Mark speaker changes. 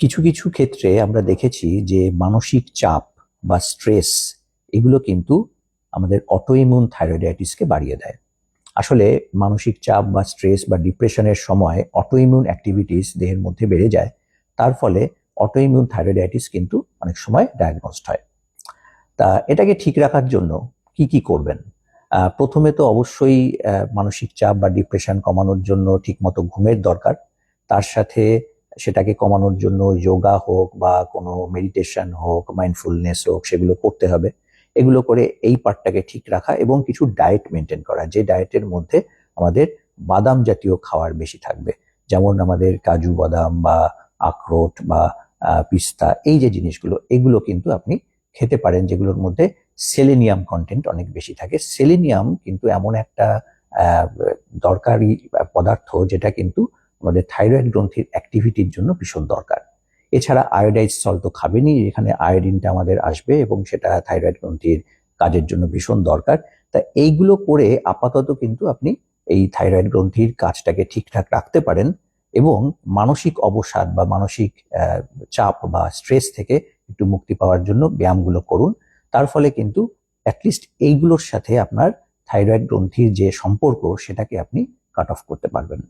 Speaker 1: কিছু কিছু ক্ষেত্রে আমরা দেখেছি যে মানসিক চাপ বা স্ট্রেস এগুলো কিন্তু আমাদের অটোইমিউন থাইরয়েডাইটিসকে বাড়িয়ে দেয়। আসলে মানসিক চাপ বা স্ট্রেস বা ডিপ্রেশনের সময় অটোইমিউন অ্যাক্টিভিটিস দেহের মধ্যে বেড়ে যায়। তার ফলে অটোইমিউন থাইরয়েডাইটিস কিন্তু অনেক সময় ডায়াগনোসড হয়। তা এটাকে ঠিক রাখার জন্য কি কি করবেন? প্রথমে তো অবশ্যই মানসিক চাপ বা ডিপ্রেশন কমানোর জন্য ঠিকমতো ঘুমের দরকার। তার সাথে সেটাকে কমানোর জন্য যোগা হোক বা কোনো মেডিটেশন হোক, মাইন্ডফুলনেস হোক, সেগুলো করতে হবে। এগুলো করে এই পার্টটাকে ঠিক রাখা এবং কিছু ডায়েট মেনটেন করা, যে ডায়েটের মধ্যে আমাদের বাদাম জাতীয় খাবার বেশি থাকবে। যেমন আমাদের কাজু বাদাম বা আখরোট বা পিস্তা, এই যে জিনিসগুলো, এগুলো কিন্তু আপনি খেতে পারেন, যেগুলোর মধ্যে সেলেনিয়াম কন্টেন্ট অনেক বেশি থাকে। সেলেনিয়াম কিন্তু এমন একটা দরকারি পদার্থ যেটা কিন্তু আমাদের থাইরয়েড গ্রন্থির অ্যাক্টিভিটির জন্য ভীষণ দরকার। এছাড়া আয়োডাইজ সল্ট তো খাবেনই, এখানে আয়োডিনটা আমাদের আসবে এবং সেটা থাইরয়েড গ্রন্থির কাজের জন্য ভীষণ দরকার। তা এইগুলো করে আপাতত কিন্তু আপনি এই থাইরয়েড গ্রন্থির কাজটাকে ঠিকঠাক রাখতে পারেন এবং মানসিক অবসাদ বা মানসিক চাপ বা স্ট্রেস থেকে একটু মুক্তি পাওয়ার জন্য ব্যায়ামগুলো করুন। তার ফলে কিন্তু অ্যাটলিস্ট এইগুলোর সাথে আপনার থাইরয়েড গ্রন্থির যে সম্পর্ক সেটাকে আপনি কাট অফ করতে পারবেন।